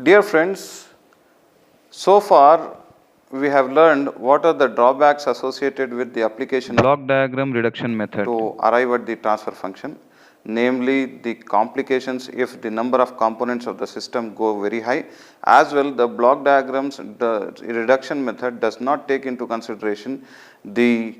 Dear friends, so far we have learned what are the drawbacks associated with the application of Block diagram reduction method. to arrive at the transfer function, namely the complications if the number of components of the system go very high. As well, the block diagrams, the reduction method does not take into consideration the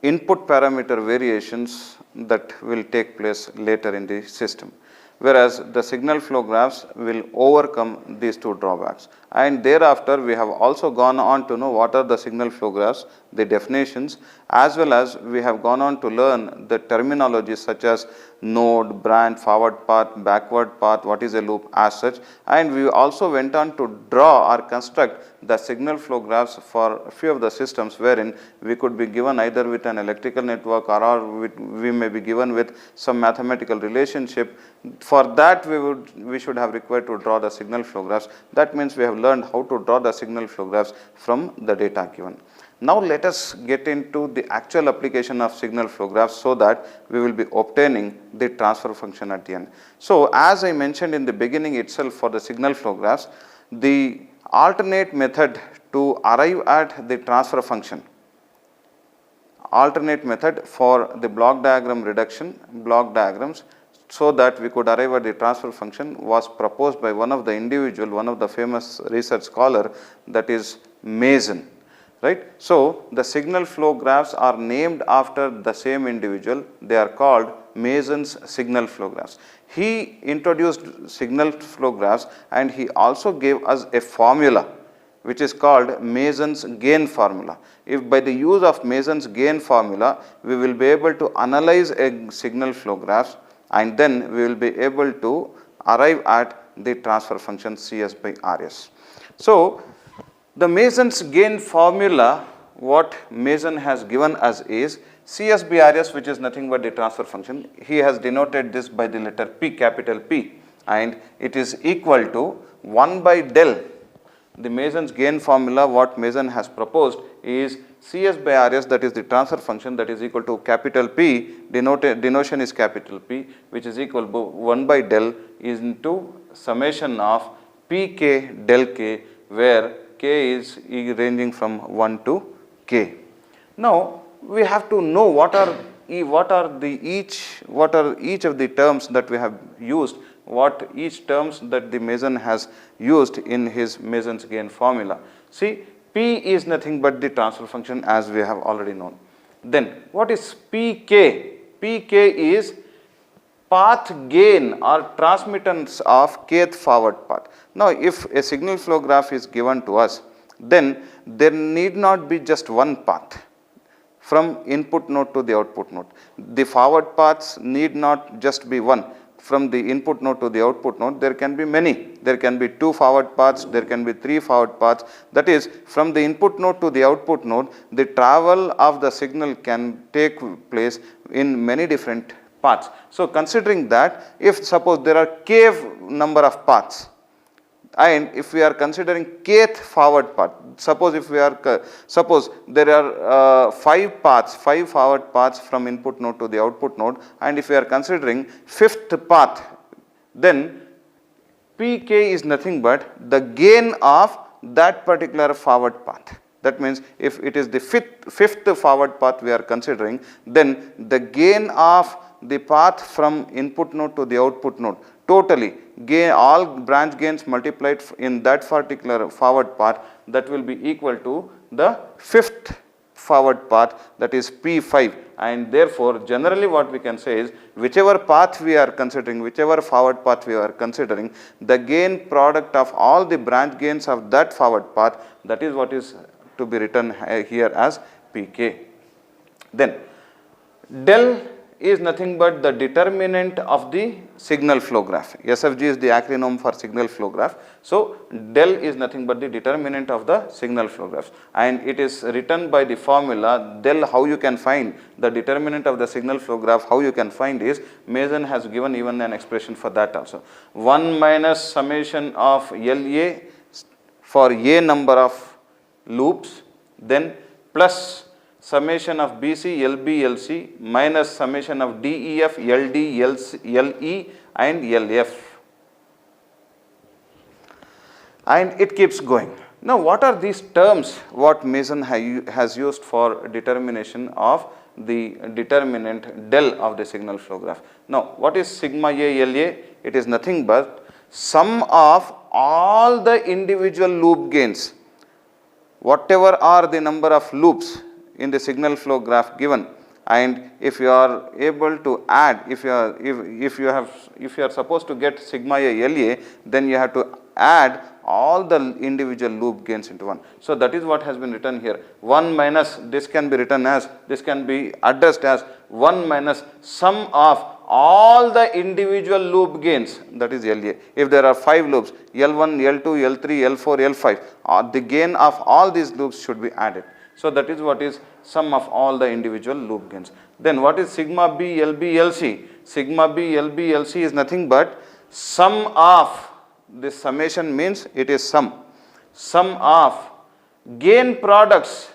input parameter variations that will take place later in the system, whereas the signal flow graphs will overcome these two drawbacks. And thereafter, we have also gone on to know what are the signal flow graphs, the definitions, as well as we have gone on to learn the terminologies such as node, branch, forward path, backward path, what is a loop as such. And we also went on to draw or construct the signal flow graphs for a few of the systems wherein we could be given either with an electrical network or we may be given with some mathematical relationship. For that we should have required to draw the signal flow graphs. That means we have learned how to draw the signal flow graphs from the data given. Now let us get into the actual application of signal flow graphs so that we will be obtaining the transfer function at the end. So as I mentioned in the beginning itself, for the signal flow graphs, the alternate method to arrive at the transfer function, alternate method for the block diagram reduction, block diagrams, so that we could arrive at the transfer function was proposed by one of the famous research scholar, that is Mason. Right. So the signal flow graphs are named after the same individual. They are called Mason's signal flow graphs. He introduced signal flow graphs and he also gave us a formula which is called Mason's gain formula. If by the use of Mason's gain formula, we will be able to analyze a signal flow graphs and then we will be able to arrive at the transfer function Cs by Rs. So the Mason's gain formula, what Mason has given us is Cs by Rs, which is nothing but the transfer function. He has denoted this by the letter P, capital P, and it is equal to 1 by del. The Mason's gain formula, what Mason has proposed is Cs by Rs, that is the transfer function, that is equal to capital P, denotion is capital P, which is equal to 1 by del is into summation of Pk del k, where k is ranging from 1 to k. Now we have to know what are each of the terms that we have used, what each terms that the Mason has used in his Mason's gain formula. See, P is nothing but the transfer function, as we have already known. Then what is Pk? Pk is path gain or transmittance of kth forward path. Now if a signal flow graph is given to us, then there need not be just one path from input node to the output node. The forward paths need not just be one. From the input node to the output node, there can be many. There can be 2 forward paths, there can be 3 forward paths. That is, from the input node to the output node, the travel of the signal can take place in many different paths. So considering that, if suppose there are k number of paths, and if we are considering kth forward path, suppose there are 5 forward paths from input node to the output node, and if we are considering 5th path, then Pk is nothing but the gain of that particular forward path. That means if it is the fifth forward path we are considering, then the gain of the path from input node to the output node, totally gain, all branch gains multiplied in that particular forward path, that will be equal to the 5th forward path, that is P5. And therefore generally what we can say is, whichever path we are considering, whichever forward path we are considering, the gain product of all the branch gains of that forward path, that is what is to be written here as Pk. Then del is nothing but the determinant of the signal flow graph. SFG is the acronym for signal flow graph. So del is nothing but the determinant of the signal flow graph, and it is written by the formula del. How you can find the determinant of the signal flow graph, how you can find is, Mason has given even an expression for that also. 1 minus summation of LA for a number of loops, then plus summation of BC, LB, LC minus summation of DEF, LD, LE and LF. and it keeps going. Now, what are these terms what Mason has used for determination of the determinant del of the signal flow graph? Now, what is sigma A LA? It is nothing but sum of all the individual loop gains, whatever are the number of loops in the signal flow graph given, and if you are able to add, if you are supposed to get sigma A LA, then you have to add all the individual loop gains into one. So that is what has been written here. 1 minus, this can be written as, this can be addressed as 1 minus sum of all the individual loop gains, that is LA. If there are 5 loops, L1, L2, L3, L4, L5, the gain of all these loops should be added. So that is what is sum of all the individual loop gains. Then what is sigma B LB LC? Sigma B LB LC is nothing but sum of, this summation means it is sum of gain products,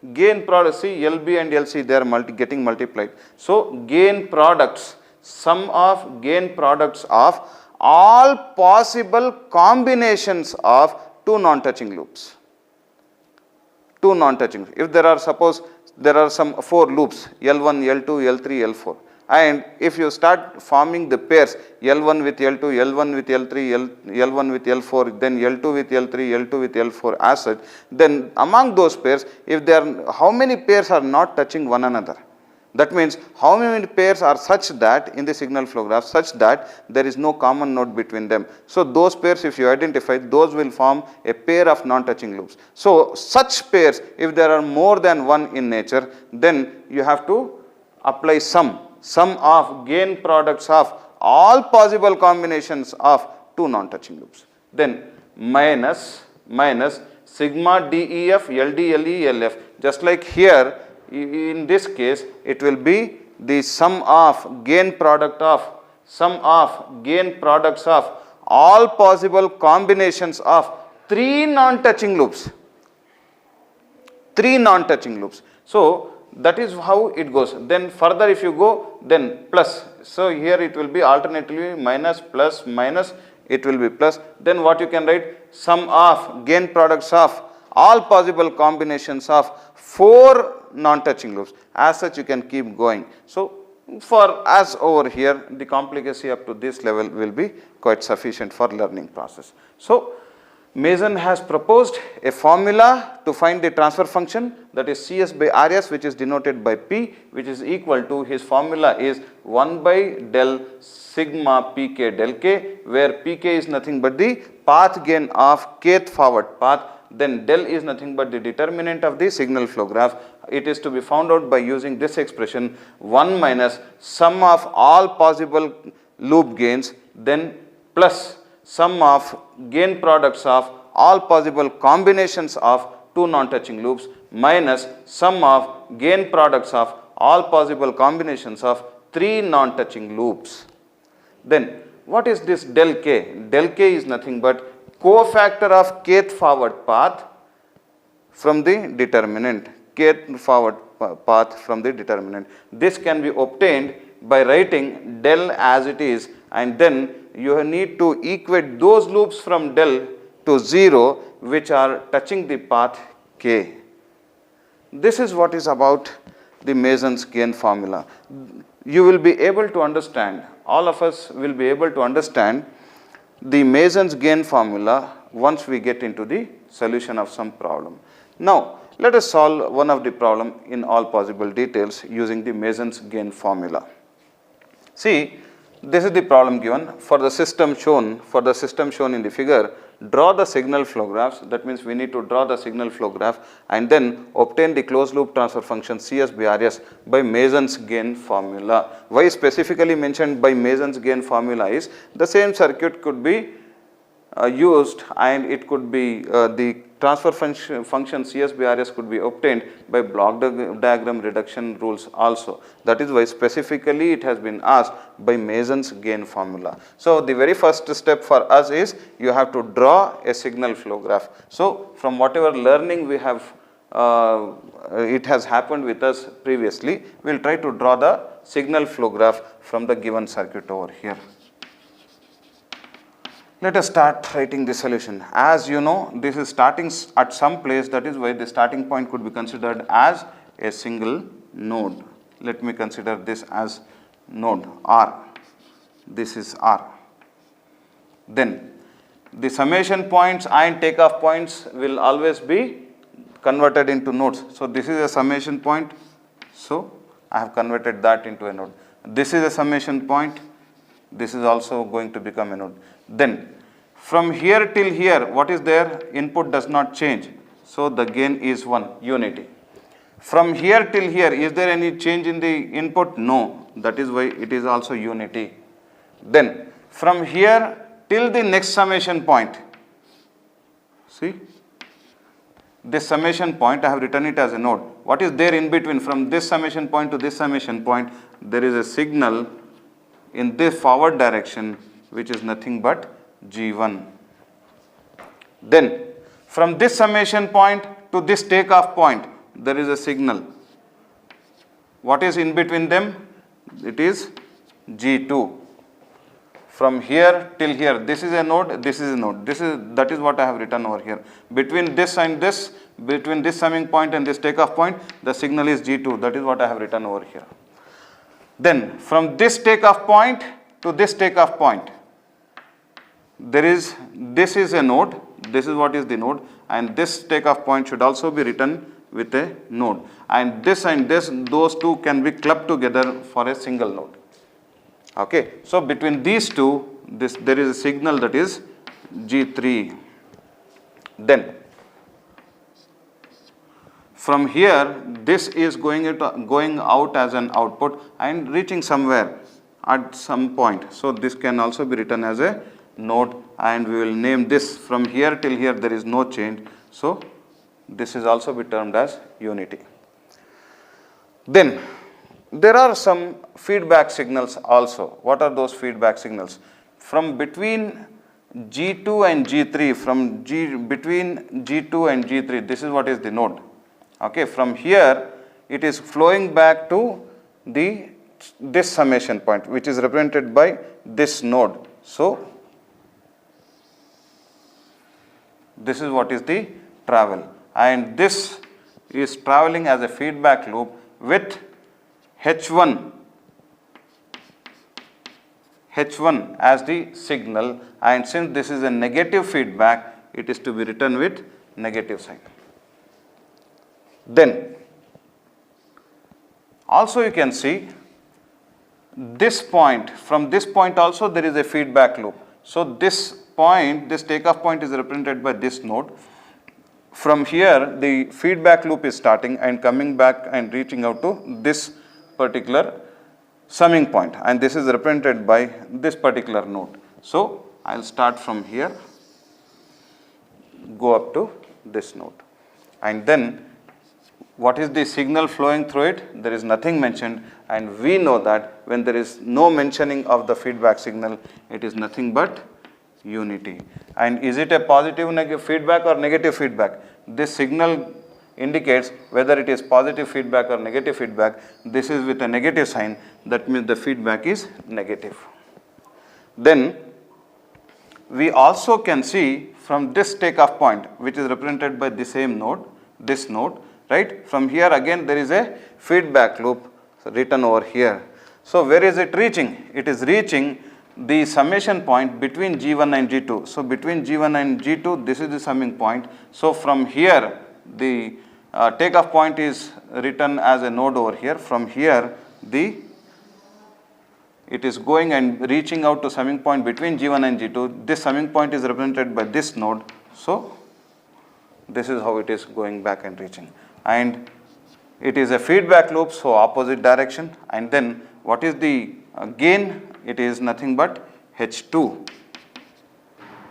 see LB and LC, they are getting multiplied. So gain products, sum of gain products of all possible combinations of two non-touching loops. Two non-touching. If there are, suppose there are some 4 loops, L1, L2, L3, L4, and if you start forming the pairs L1 with L2, L1 with L3, L1 with L4, then L2 with L3, L2 with L4 as such, then among those pairs, if there are, how many pairs are not touching one another? That means how many pairs are such that in the signal flow graph, such that there is no common node between them. So those pairs, if you identify, those will form a pair of non-touching loops. So such pairs, if there are more than one in nature, then you have to apply sum of gain products of all possible combinations of two non-touching loops. Then minus sigma DEF LD LE LF, just like here. In this case, it will be the sum of gain products of all possible combinations of 3 non-touching loops. 3 non-touching loops. So that is how it goes. Then further if you go, then plus. So here it will be alternatively minus, plus, minus, it will be plus. Then what you can write? Sum of gain products of all possible combinations of 4 non-touching loops. As such, you can keep going. So for as over here, the complicacy up to this level will be quite sufficient for learning process. So Mason has proposed a formula to find the transfer function, that is Cs by Rs, which is denoted by P, which is equal to, his formula is 1 by del sigma Pk del k, where Pk is nothing but the path gain of kth forward path. Then del is nothing but the determinant of the signal flow graph. It is to be found out by using this expression 1 minus sum of all possible loop gains, then plus sum of gain products of all possible combinations of 2 non-touching loops, minus sum of gain products of all possible combinations of 3 non-touching loops. Then what is this del k? Del k is nothing but cofactor of kth forward path from the determinant, kth forward path from the determinant. This can be obtained by writing del as it is, and then you need to equate those loops from del to 0 which are touching the path k. This is what is about the Mason's gain formula. You will be able to understand, all of us will be able to understand the Mason's gain formula once we get into the solution of some problem. Now, let us solve one of the problem in all possible details using the Mason's gain formula. See, this is the problem given for the system shown in the figure. Draw the signal flow graphs. That means we need to draw the signal flow graph and then obtain the closed loop transfer function Cs by Rs by Mason's gain formula. Why specifically mentioned by Mason's gain formula is the same circuit could be used, and it could be the transfer function Cs by Rs could be obtained by block diagram reduction rules also. That is why specifically it has been asked by Mason's gain formula. So the very first step for us is you have to draw a signal flow graph. So from whatever learning we have, it has happened with us previously, we will try to draw the signal flow graph from the given circuit over here. Let us start writing the solution. As you know, this is starting at some place, that is why the starting point could be considered as a single node. Let me consider this as node R. This is R. Then the summation points and takeoff points will always be converted into nodes. So this is a summation point. So I have converted that into a node. This is a summation point. This is also going to become a node. Then from here till here, what is there? Input does not change. So the gain is 1, unity. From here till here, is there any change in the input? No. That is why it is also unity. Then from here till the next summation point, see, this summation point, I have written it as a node. What is there in between? From this summation point to this summation point, there is a signal in this forward direction, which is nothing but G1. Then from this summation point to this takeoff point, there is a signal. What is in between them? It is G2. From here till here, this is a node, this is a node. That is what I have written over here. Between this and this, between this summing point and this takeoff point, the signal is G2. That is what I have written over here. Then from this takeoff point to this takeoff point, this is a node. This is what is the node, and this takeoff point should also be written with a node. And this, those two can be clubbed together for a single node. Okay, so between these two, there is a signal that is G3. Then from here, this is going out as an output and reaching somewhere at some point. So this can also be written as a node, and we will name this. From here till here, there is no change. So this is also be termed as unity. Then there are some feedback signals also. What are those feedback signals? From between G2 and G3, between G2 and G3, this is what is the node. Okay, from here it is flowing back to this summation point, which is represented by this node. So this is what is the travel, and this is traveling as a feedback loop with H1 as the signal, and since this is a negative feedback, it is to be written with negative sign. Then also you can see this point, from this point also there is a feedback loop. So this point, this takeoff point is represented by this node. From here the feedback loop is starting and coming back and reaching out to this particular summing point, and this is represented by this particular node. So I will start from here, go up to this node, and then what is the signal flowing through it? There is nothing mentioned, and we know that when there is no mentioning of the feedback signal, it is nothing but unity. And is it a positive feedback or negative feedback? This signal indicates whether it is positive feedback or negative feedback. This is with a negative sign, that means the feedback is negative. Then we also can see from this takeoff point, which is represented by the same node, this node, right? From here again there is a feedback loop written over here. So where is it reaching? It is reaching the summation point between G1 and G2. So between G1 and G2, this is the summing point. So from here the takeoff point is written as a node over here. From here it is going and reaching out to summing point between G1 and G2. This summing point is represented by this node. So this is how it is going back and reaching, and it is a feedback loop, so opposite direction. And then what is the gain? It is nothing but H2.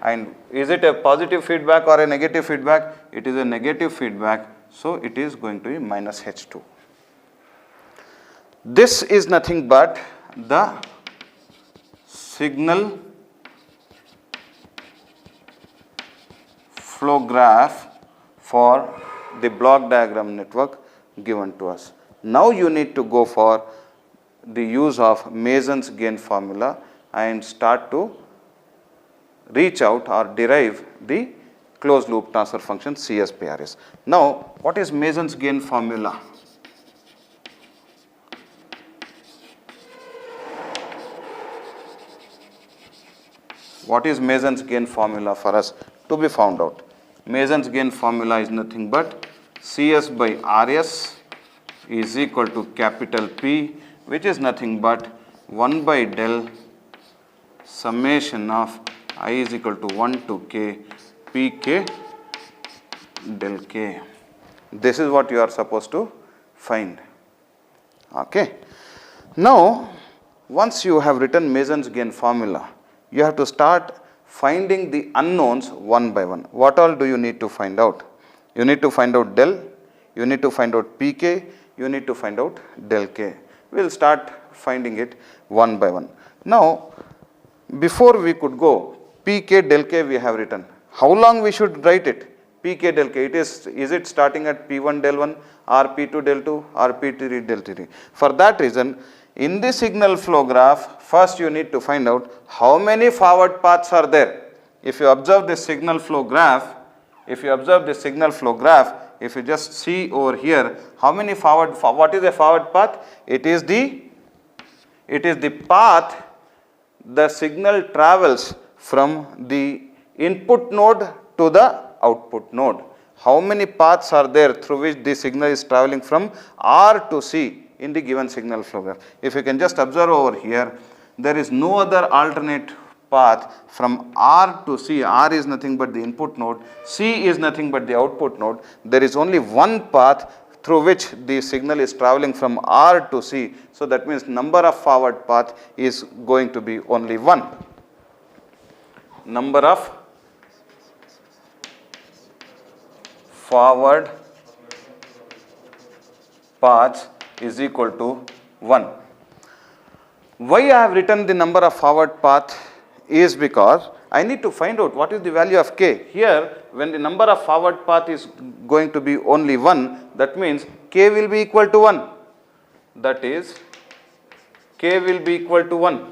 And is it a positive feedback or a negative feedback? It is a negative feedback, so it is going to be minus H2. This is nothing but the signal flow graph for the block diagram network given to us. Now you need to go for the use of Mason's gain formula and start to reach out or derive the closed loop transfer function Cs by Rs. Now, what is Mason's gain formula? What is Mason's gain formula for us to be found out? Mason's gain formula is nothing but Cs by Rs is equal to capital P, which is nothing but 1 by del summation of I is equal to 1 to k Pk del k. This is what you are supposed to find. Okay. Now, once you have written Mason's gain formula, you have to start finding the unknowns one by one. What all do you need to find out? You need to find out del, you need to find out Pk, you need to find out del k. We will start finding it one by one. Now, before we could go, Pk del k we have written. How long we should write it? Pk del k, is it starting at P1 del 1 or P2 del 2 or P3 del 3? For that reason, in the signal flow graph, first you need to find out how many forward paths are there. If you observe the signal flow graph, if you just see over here, how many what is a forward path? It is the path the signal travels from the input node to the output node. How many paths are there through which the signal is traveling from R to C in the given signal flow graph? If you can just observe over here, there is no other alternate path from R to C. R is nothing but the input node, C is nothing but the output node. There is only one path through which the signal is traveling from R to C. So that means number of forward path is going to be only one. Number of forward paths is equal to 1. Why I have written the number of forward path is because I need to find out what is the value of k. Here, when the number of forward path is going to be only 1, that means k will be equal to 1. That is, k will be equal to 1.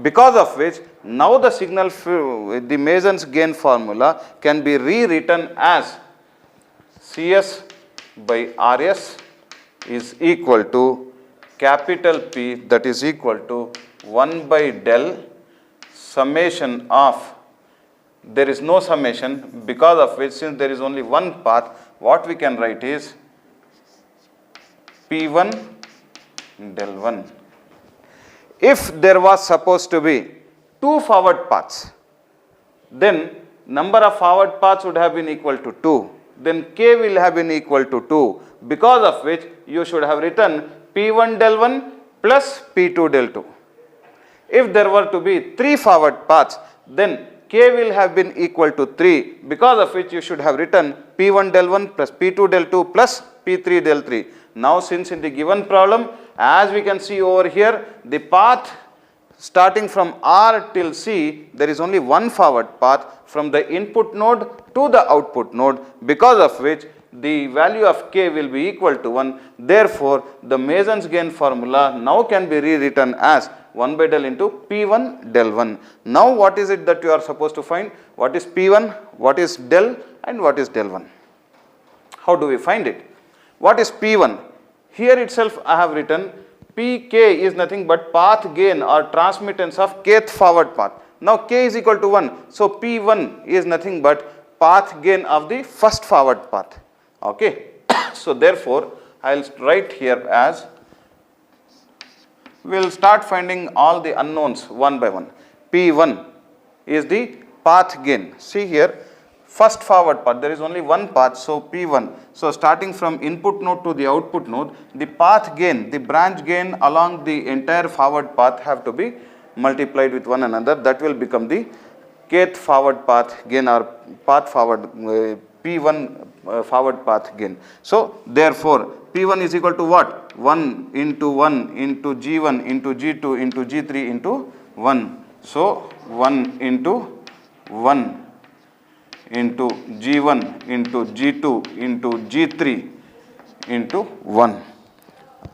Because of which, now the signal, the Mason's gain formula can be rewritten as Cs by Rs is equal to capital P, that is equal to 1 by del summation of, there is no summation, because of which, since there is only one path, what we can write is P1 del 1. If there was supposed to be two forward paths, then number of forward paths would have been equal to 2. Then k will have been equal to 2, because of which you should have written P1 del 1 plus P2 del 2. If there were to be three forward paths, then k will have been equal to 3, because of which you should have written P1 del 1 plus P2 del 2 plus P3 del 3. Now, since in the given problem, as we can see over here, the path starting from R till C, there is only one forward path from the input node to the output node, because of which the value of k will be equal to 1. Therefore, the Mason's gain formula now can be rewritten as 1 by del into P1 del 1. Now, what is it that you are supposed to find? What is P1, what is del, and what is del 1? How do we find it? What is P1? Here itself I have written Pk is nothing but path gain or transmittance of kth forward path. Now, k is equal to 1. So, P1 is nothing but path gain of the first forward path. Okay. So, therefore, I will write here as, we will start finding all the unknowns one by one. P1 is the path gain. See here, first forward path, there is only one path, so P1. So, starting from input node to the output node, the path gain, the branch gain along the entire forward path have to be multiplied with one another. That will become the kth forward path gain or path forward P1 forward path gain. So, therefore, P1 is equal to what? 1 into G1 into G2 into G3 into 1. So, 1 into 1 into G1 into G2 into G3 into 1.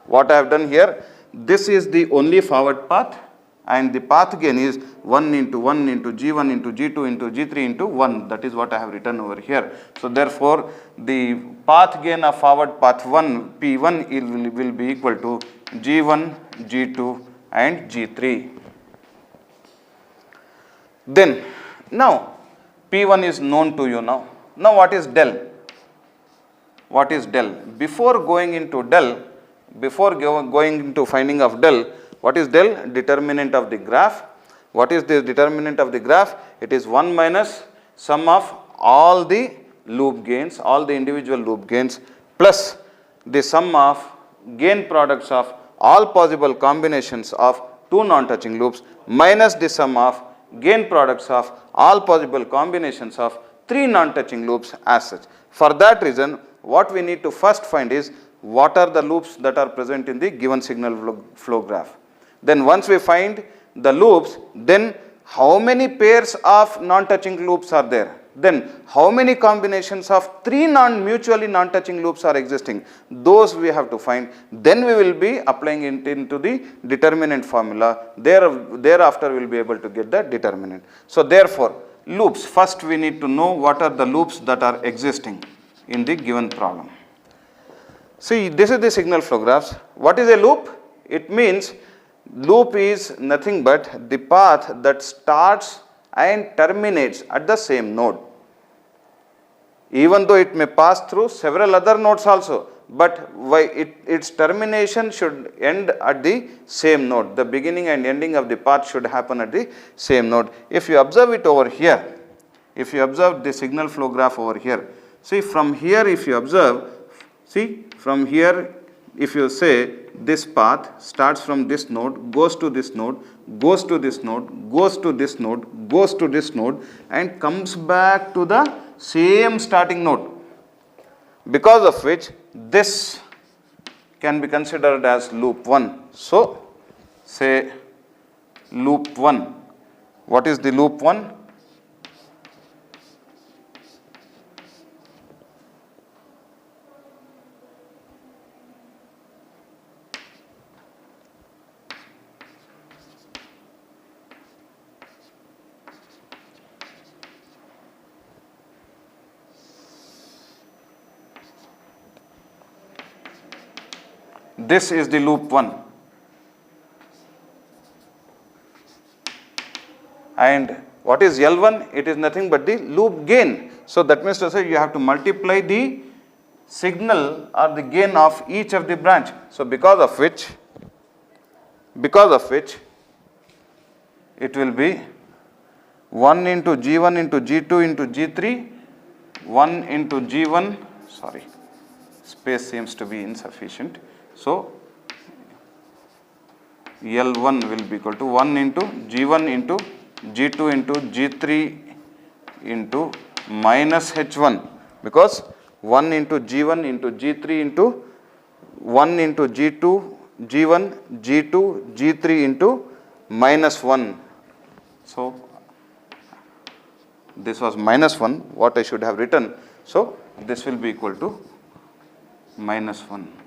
What I have done here, this is the only forward path, and the path gain is 1 into 1 into G1 into G2 into G3 into 1. That is what I have written over here. So therefore, the path gain of forward path 1 P1 will be equal to G1, G2 and G3. Then now P1 is known to you now. Now what is del? What is del? Before going into del, before going into finding of del, what is del? Determinant of the graph. What is the determinant of the graph? It is 1 minus sum of all the loop gains, all the individual loop gains, plus the sum of gain products of all possible combinations of two non-touching loops minus the sum of gain products of all possible combinations of three non-touching loops as such. For that reason, what we need to first find is what are the loops that are present in the given signal flow graph. Then once we find the loops, then how many pairs of non-touching loops are there? Then how many combinations of three mutually non-touching loops are existing? Those we have to find. Then we will be applying it into the determinant formula. Thereafter we will be able to get the determinant. So therefore, loops, first we need to know what are the loops that are existing in the given problem. See, this is the signal flow graphs. What is a loop? It means loop is nothing but the path that starts and terminates at the same node. Even though it may pass through several other nodes also, but its termination should end at the same node. The beginning and ending of the path should happen at the same node. If you observe it over here, if you observe the signal flow graph over here, see from here if you observe, see from here if you say this path starts from this node, goes to this node, goes to this node, goes to this node, goes to this node and comes back to the same starting node, because of which this can be considered as loop 1. So, say loop 1. What is the loop 1? This is the loop 1, and what is L1? It is nothing but the loop gain. So that means to say you have to multiply the signal or the gain of each of the branch. So because of which it will be 1 into G1 into G2 into G3, 1 into G1, sorry, space seems to be insufficient. So, L1 will be equal to 1 into G1 into G2 into G3 into minus H1, because 1 into G1 into G3 into 1 into G2, G1, G2, G3 into minus 1. So, this was minus 1, what I should have written. So, this will be equal to minus 1.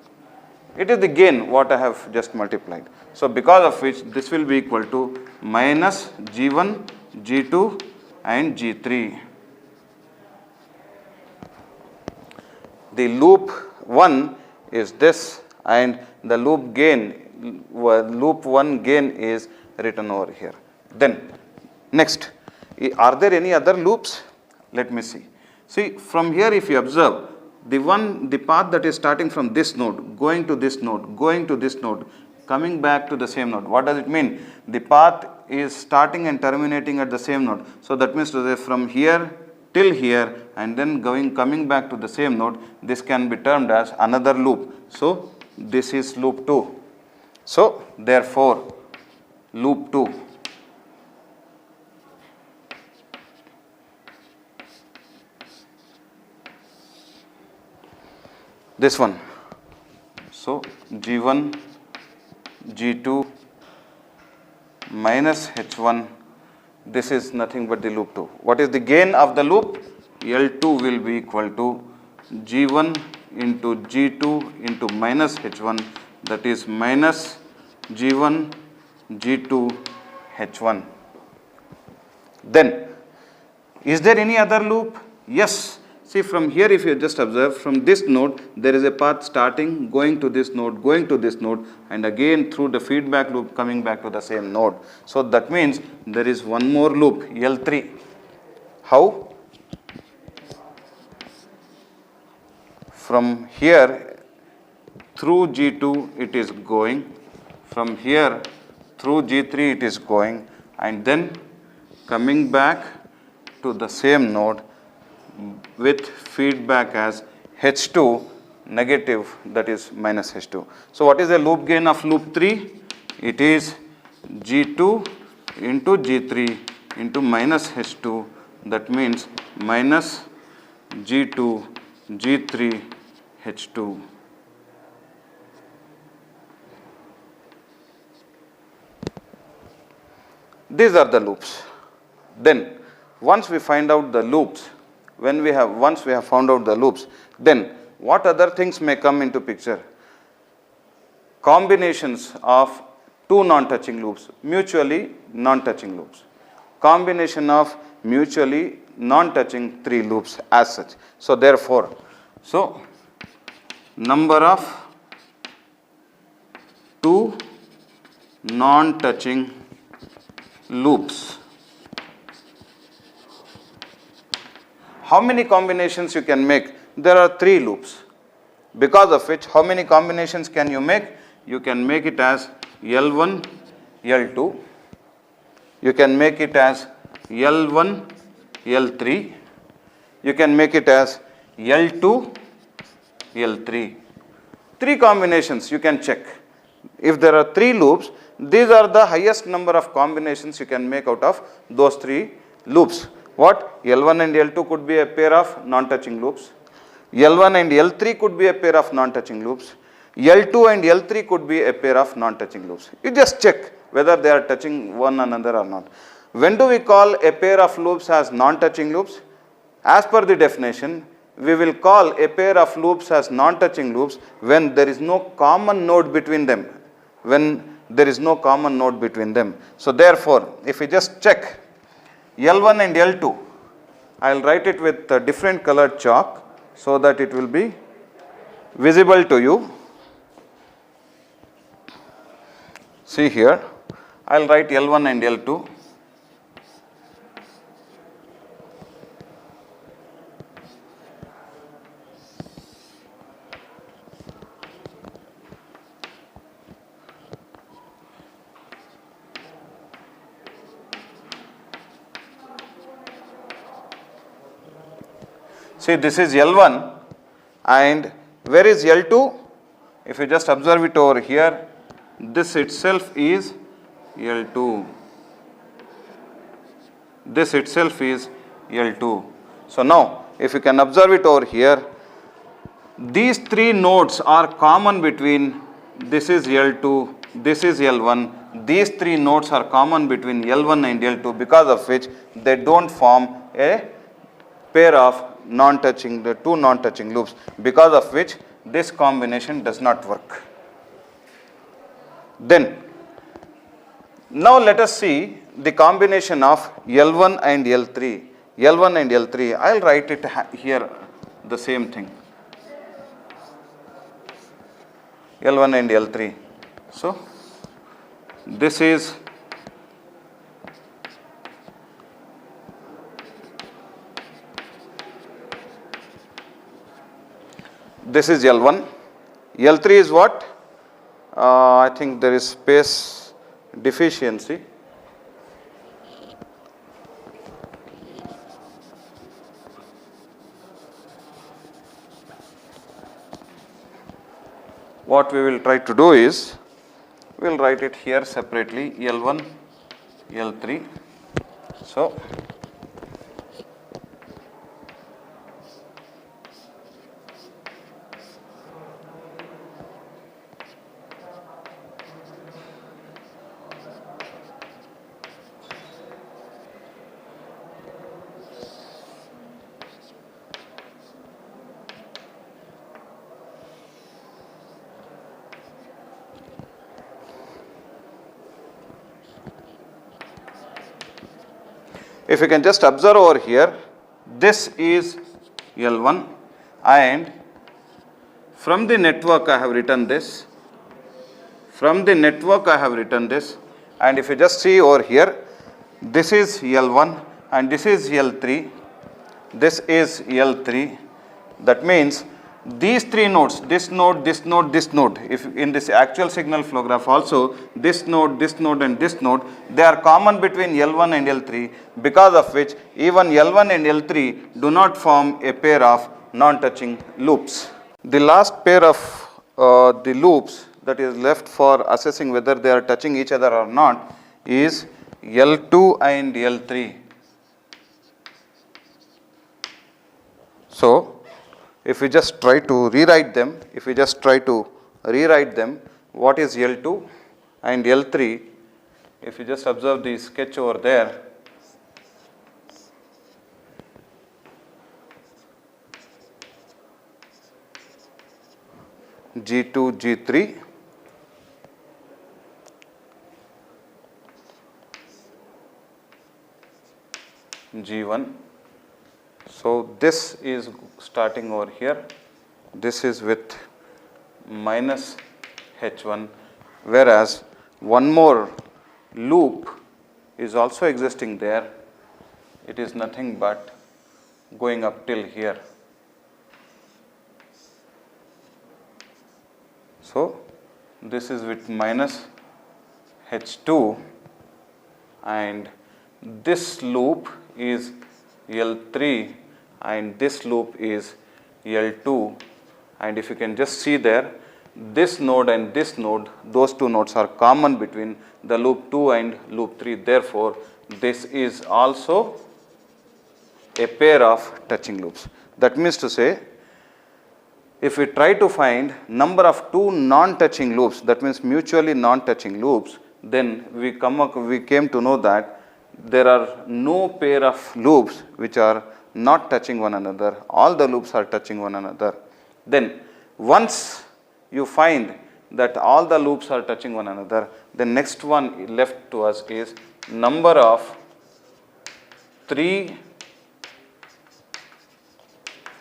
It is the gain what I have just multiplied. So because of which this will be equal to minus G1, G2 and G3. The loop 1 is this and the loop gain, loop 1 gain is written over here. Then next, are there any other loops? Let me see. See from here if you observe, the path that is starting from this node, going to this node, going to this node, coming back to the same node. What does it mean? The path is starting and terminating at the same node. So that means to say from here till here and then coming back to the same node, this can be termed as another loop. So this is loop 2. So therefore loop 2. This one. So G1, G2 minus H1, this is nothing but the loop 2. What is the gain of the loop? L2 will be equal to G1 into G2 into minus H1, that is minus G1, G2 H1. Then, is there any other loop? Yes. See, from here if you just observe, from this node there is a path starting, going to this node, going to this node, and again through the feedback loop coming back to the same node. So that means there is one more loop, L3. How? From here through G2 it is going, from here through G3 it is going, and then coming back to the same node with feedback as H2 negative, that is minus H2. So what is the loop gain of loop 3? It is G2 into G3 into minus H2, that means minus G2 G3 H2. These are the loops. Then once we find out the loops, once we have found out the loops, then what other things may come into picture? Combinations of two non-touching loops, mutually non-touching loops. Combination of mutually non-touching three loops as such. So therefore, number of two non-touching loops. How many combinations you can make? There are three loops, because of which how many combinations can you make? You can make it as L1, L2. You can make it as L1, L3. You can make it as L2, L3. Three combinations you can check. If there are three loops, these are the highest number of combinations you can make out of those three loops. What? L1 and L2 could be a pair of non-touching loops. L1 and L3 could be a pair of non-touching loops. L2 and L3 could be a pair of non-touching loops. You just check whether they are touching one another or not. When do we call a pair of loops as non-touching loops? As per the definition, we will call a pair of loops as non-touching loops when there is no common node between them. When there is no common node between them. So therefore, if we just check L1 and L2, I will write it with a different colored chalk so that it will be visible to you. See here, I will write L1 and L2. See, this is L1, and where is L2? If you just observe it over here, this itself is L2. This itself is L2. So now, if you can observe it over here, these three nodes are common between, this is L2, this is L1. These three nodes are common between L1 and L2, because of which they don't form a pair of non-touching, the two non-touching loops, because of which this combination does not work. Then, now let us see the combination of L1 and L3. L1 and L3, I will write it here the same thing. L1 and L3. So, this is L1. L3 is what? I think there is space deficiency. What we will try to do is, we will write it here separately, L1, L3. So, If you can just observe over here, this is L1 and from the network I have written this. From the network I have written this, and if you just see over here, this is L1 and this is L3, this is L3. That means these three nodes, this node, this node, this node, if in this actual signal flow graph also, this node and this node, they are common between L1 and L3, because of which even L1 and L3 do not form a pair of non-touching loops. The last pair of the loops that is left for assessing whether they are touching each other or not is L2 and L3. So, if we just try to rewrite them, what is L2 and L3? If you just observe the sketch over there, G2, G3, G1. So, this is starting over here, this is with minus H1, whereas one more loop is also existing there, it is nothing but going up till here. So, this is with minus H2 and this loop is L3 and this loop is L2, and if you can just see there, this node and this node, those two nodes are common between the loop 2 and loop 3. Therefore, this is also a pair of touching loops. That means to say, if we try to find number of two non-touching loops, that means mutually non-touching loops, then we came to know that there are no pair of loops which are not touching one another, all the loops are touching one another. Then once you find that all the loops are touching one another, the next one left to us is number of three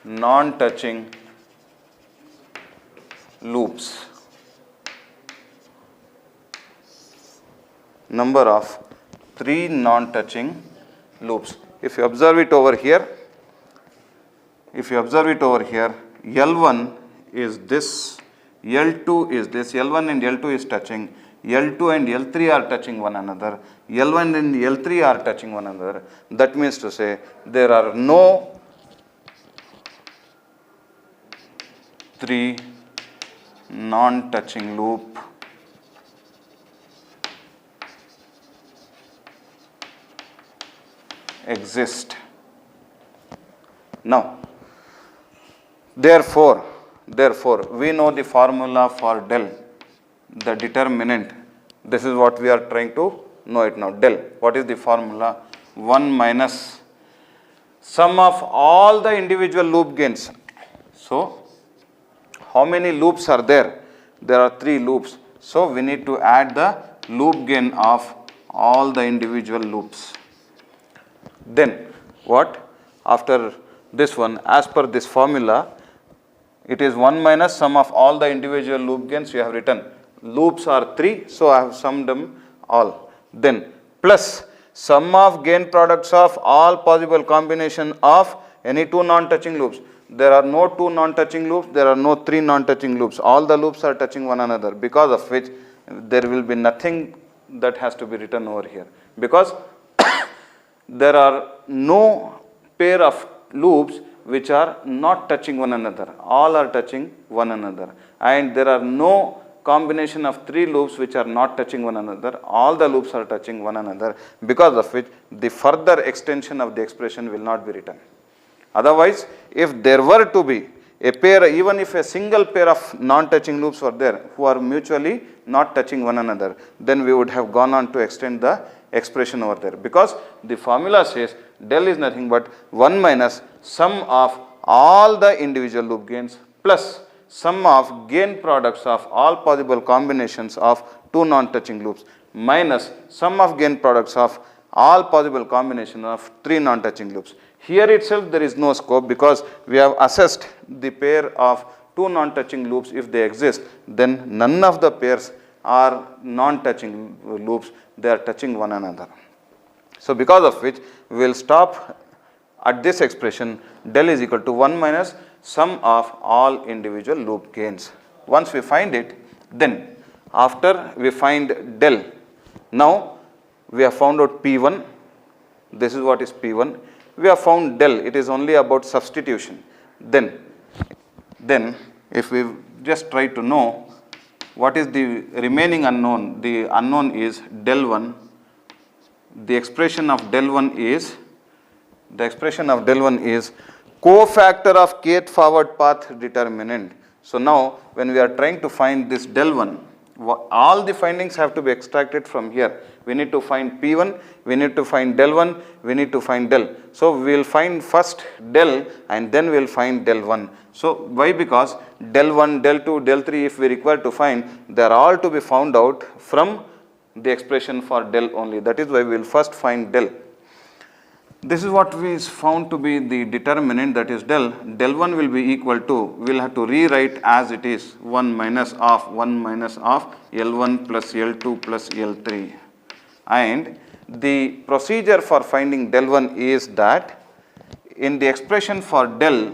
non-touching loops. Number of three non-touching loops. If you observe it over here, L1 is this, L2 is this, L1 and L2 is touching, L2 and L3 are touching one another, L1 and L3 are touching one another. That means to say there are no three non-touching loop exist. Now, therefore, we know the formula for del, the determinant. This is what we are trying to know it now. Del, what is the formula? 1 minus sum of all the individual loop gains. So, how many loops are there? There are 3 loops. So, we need to add the loop gain of all the individual loops. Then what? After this one, as per this formula, it is 1 minus sum of all the individual loop gains we have written. Loops are 3, so I have summed them all. Then plus sum of gain products of all possible combination of any 2 non-touching loops. There are no 2 non-touching loops, there are no 3 non-touching loops. All the loops are touching one another, because of which there will be nothing that has to be written over here. Because there are no pair of loops which are not touching one another. All are touching one another. And there are no combination of 3 loops which are not touching one another. All the loops are touching one another, because of which the further extension of the expression will not be written. Otherwise, if there were to be a pair, even if a single pair of non-touching loops were there who are mutually not touching one another, then we would have gone on to extend the expression over there, because the formula says del is nothing but 1 minus sum of all the individual loop gains plus sum of gain products of all possible combinations of 2 non-touching loops minus sum of gain products of all possible combination of 3 non-touching loops. Here itself there is no scope because we have assessed the pair of 2 non-touching loops. If they exist, then none of the pairs are non-touching loops, they are touching one another. So because of which we will stop at this expression del is equal to 1 minus sum of all individual loop gains. Once we find it, then after we find del, now we have found out P1, this is what is P1, we have found del, it is only about substitution. Then if we just try to know what is the remaining unknown, the unknown is del 1, the expression of del 1 is cofactor of kth forward path determinant. So now when we are trying to find this del 1, all the findings have to be extracted from here. We need to find P1, we need to find del 1, we need to find del. So we will find first del and then we will find del 1. So why? Because del 1, del 2, del 3 if we require to find, they are all to be found out from the expression for del only. That is why we will first find del. This is what we found to be the determinant, that is del. Del 1 will be equal to, we will have to rewrite as it is 1 minus of L1 plus L2 plus L3. And the procedure for finding del 1 is that in the expression for del,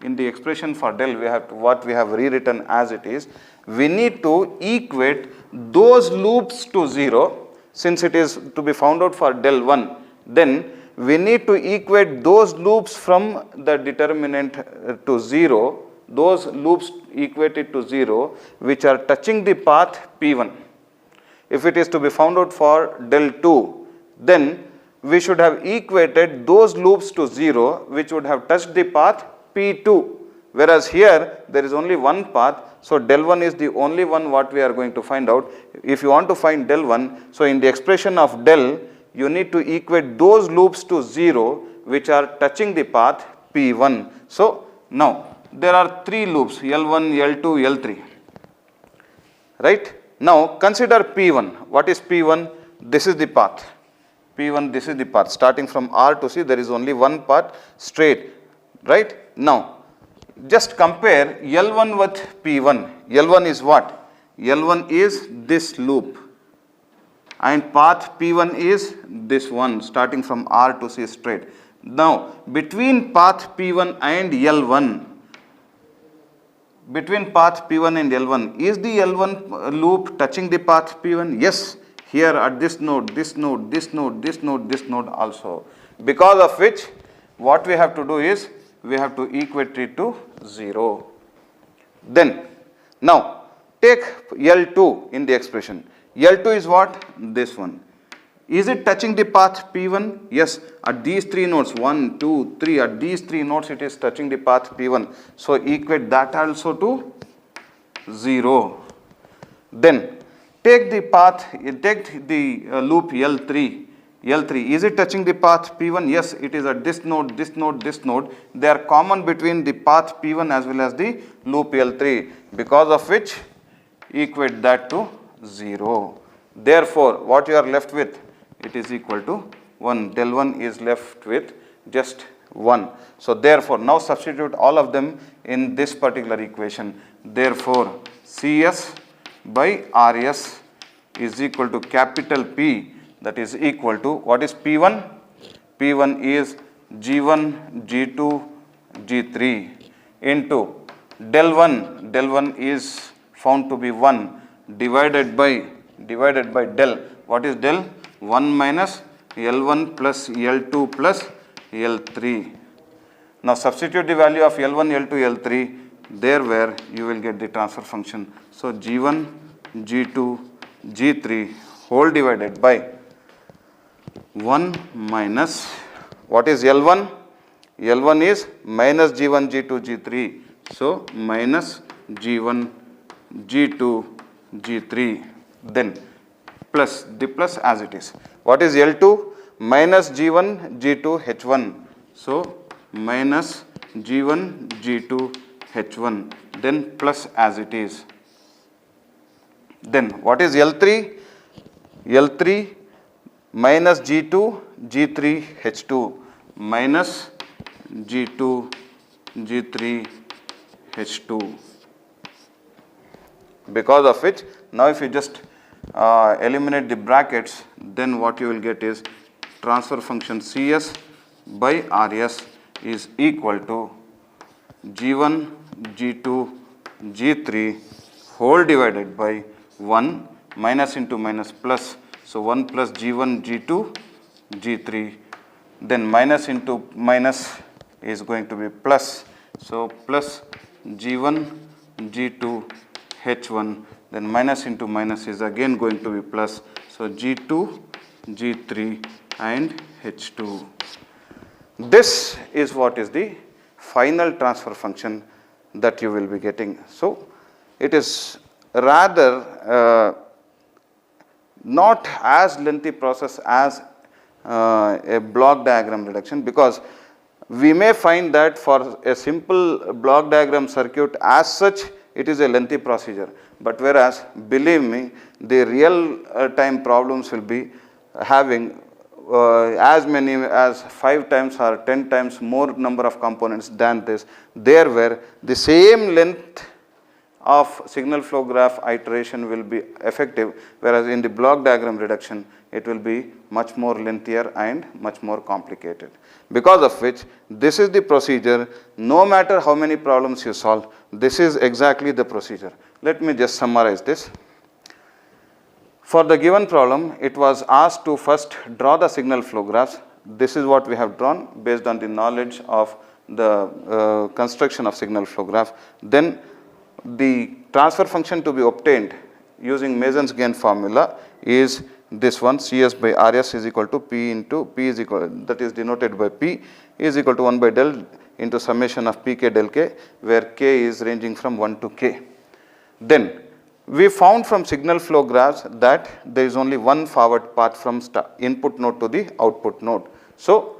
we have to, what we have rewritten as it is, we need to equate those loops to 0. Since it is to be found out for del 1, then we need to equate those loops from the determinant to 0, those loops equated to 0 which are touching the path P1. If it is to be found out for del 2, then we should have equated those loops to 0 which would have touched the path P2. Whereas here there is only one path, so del 1 is the only one what we are going to find out. If you want to find del 1, so in the expression of del, you need to equate those loops to 0 which are touching the path P1. So now there are 3 loops L1, L2, L3. Right? Now consider P1. What is P1? This is the path. P1, this is the path. Starting from R to C, there is only one path straight. Right? Now just compare L1 with P1. L1 is what? L1 is this loop. And path P1 is this one starting from R to C straight. Now between path P1 and L1, is the L1 loop touching the path P1? Yes, here at this node, this node, this node, this node, this node also. Because of which what we have to do is we have to equate it to 0. Then now take L2 in the expression. L2 is what? This one. Is it touching the path P1? Yes, at these 3 nodes, 1, 2, 3, at these 3 nodes it is touching the path P1. So equate that also to 0. Then take the path, take the loop L3. L3, is it touching the path P1? Yes, it is at this node, this node, this node. They are common between the path P1 as well as the loop L3, because of which equate that to 0. Therefore, what you are left with, it is equal to 1. Del 1 is left with just 1. So therefore, now substitute all of them in this particular equation. Therefore, CS by RS is equal to capital P, that is equal to, what is P1? P1 is G1, G2, G3 into del 1 is found to be 1 divided by del. What is del? 1 minus L1 plus L2 plus L3. Now substitute the value of L1, L2, L3 there where you will get the transfer function. So G1, G2, G3 whole divided by 1 minus, what is L1? L1 is minus G1, G2, G3. So minus G1, G2, G3, then plus the plus as it is. What is L2? Minus G1, G2, H1. So minus G1, G2, H1, then plus as it is. Then what is L3? L3 minus G2 G3 H2 minus G2 G3 H2, because of which now if you just eliminate the brackets, then what you will get is transfer function Cs by Rs is equal to G1 G2 G3 whole divided by 1 minus into minus plus. So 1 plus G1 G2 G3, then minus into minus is going to be plus. So plus G1 G2 H1, then minus into minus is again going to be plus. So G2 G3 and H2. This is what is the final transfer function that you will be getting. So it is rather not as lengthy process as a block diagram reduction, because we may find that for a simple block diagram circuit as such it is a lengthy procedure, but whereas believe me, the real time problems will be having as many as 5 times or 10 times more number of components than this. There where the same length of signal flow graph iteration will be effective, whereas in the block diagram reduction it will be much more lengthier and much more complicated. Because of which this is the procedure, no matter how many problems you solve, this is exactly the procedure. Let me just summarize this. For the given problem, it was asked to first draw the signal flow graphs. This is what we have drawn based on the knowledge of the construction of signal flow graph. Then the transfer function to be obtained using Mason's gain formula is this one, Cs by Rs is equal to P into P is equal, that is denoted by P is equal to 1 by del into summation of Pk del k, where k is ranging from 1 to k. Then we found from signal flow graphs that there is only one forward path from input node to the output node. So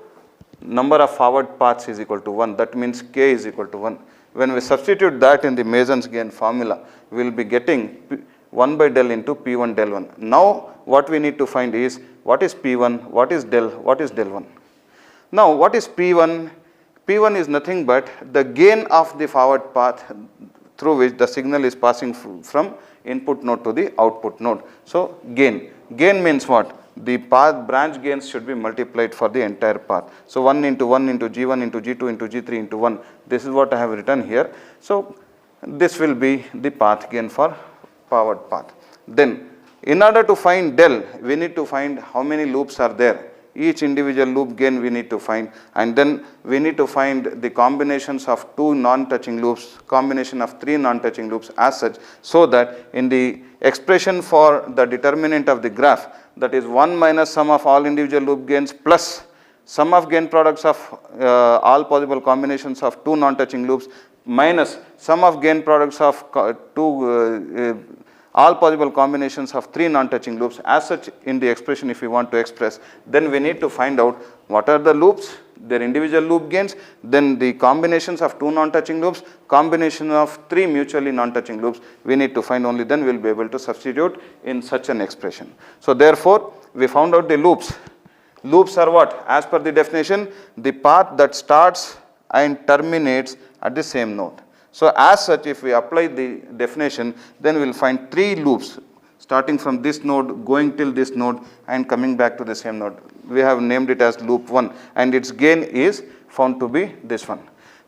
number of forward paths is equal to 1, that means k is equal to 1. When we substitute that in the Mason's gain formula, we will be getting 1 by del into P1 del 1. Now what we need to find is what is P1, what is del 1. Now what is P1? P1 is nothing but the gain of the forward path through which the signal is passing from input node to the output node. So gain means what? The path branch gains should be multiplied for the entire path. So 1 into 1 into G1 into G2 into G3 into 1. This is what I have written here. So this will be the path gain for forward path. Then in order to find del, we need to find how many loops are there. Each individual loop gain we need to find, and then we need to find the combinations of 2 non-touching loops, combination of 3 non-touching loops as such, so that in the expression for the determinant of the graph, that is 1 minus sum of all individual loop gains plus sum of gain products of all possible combinations of 2 non-touching loops minus sum of gain products of all possible combinations of 3 non-touching loops as such in the expression if we want to express, then we need to find out what are the loops, their individual loop gains, then the combinations of 2 non-touching loops, combination of 3 mutually non-touching loops, we need to find, only then we will be able to substitute in such an expression. So therefore, we found out the loops. Loops are what? As per the definition, the path that starts and terminates at the same node. So as such, if we apply the definition, then we will find 3 loops starting from this node, going till this node and coming back to the same node. We have named it as loop 1 and its gain is found to be this one.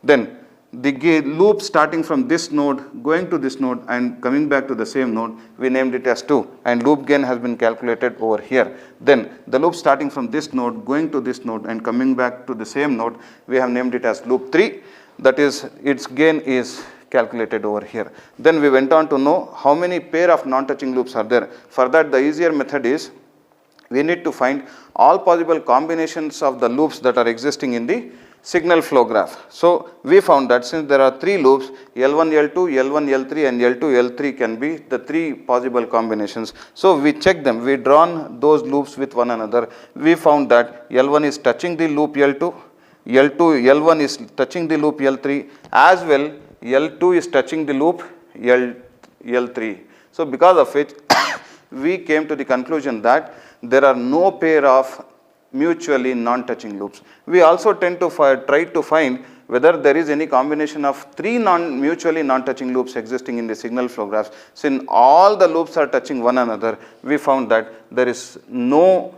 Then the loop starting from this node, going to this node and coming back to the same node, we named it as 2 and loop gain has been calculated over here. Then the loop starting from this node, going to this node and coming back to the same node, we have named it as loop 3. That is, its gain is calculated over here. Then we went on to know how many pair of non-touching loops are there. For that, the easier method is we need to find all possible combinations of the loops that are existing in the signal flow graph. So we found that since there are 3 loops, L1, L2, L1, L3 and L2, L3 can be the 3 possible combinations. So we checked them, we drawn those loops with one another. We found that L1 is touching the loop L2, L1 is touching the loop L3, as well L2 is touching the loop L3. So because of which we came to the conclusion that there are no pair of mutually non-touching loops. We also tend to try to find whether there is any combination of three mutually non-touching loops existing in the signal flow graphs. Since all the loops are touching one another, we found that there is no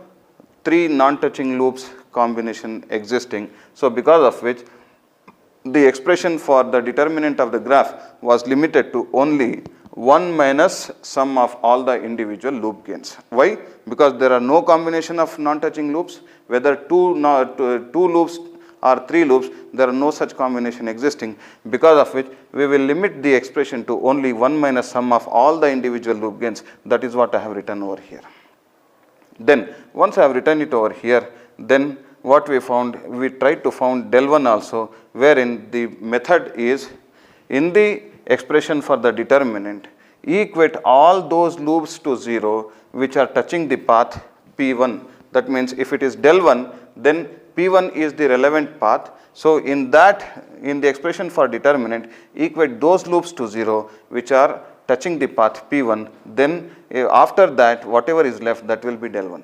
three non-touching loops combination existing. So because of which the expression for the determinant of the graph was limited to only 1 minus sum of all the individual loop gains. Why? Because there are no combination of non-touching loops, whether two loops or three loops, there are no such combination existing, because of which we will limit the expression to only 1 minus sum of all the individual loop gains. That is what I have written over here. Then once I have written it over here, then what we found, we tried to found del 1 also, wherein the method is in the expression for the determinant, equate all those loops to 0 which are touching the path P1. That means if it is del 1, then P1 is the relevant path. So in the expression for determinant, equate those loops to 0 which are touching the path P1, then after that whatever is left, that will be del 1.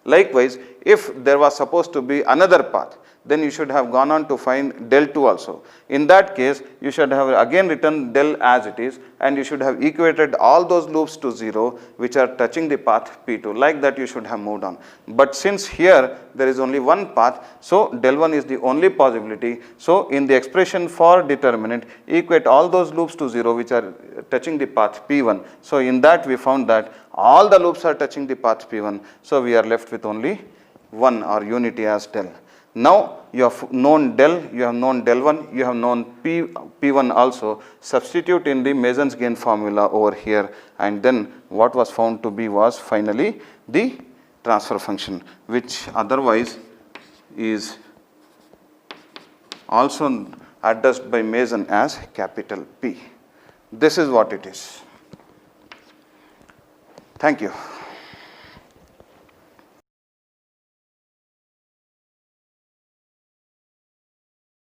Likewise, if there was supposed to be another path, then you should have gone on to find del 2 also. In that case, you should have again written del as it is, and you should have equated all those loops to 0 which are touching the path P2. Like that you should have moved on. But since here there is only one path, so del 1 is the only possibility. So in the expression for determinant, equate all those loops to 0 which are touching the path P1. So in that we found that all the loops are touching the path P1. So we are left with only one, or unity as del. Now you have known del, you have known del 1, you have known P1 also. Substitute in the Mason's gain formula over here, and then what was found to be was finally the transfer function, which otherwise is also addressed by Mason as capital P. This is what it is. Thank you.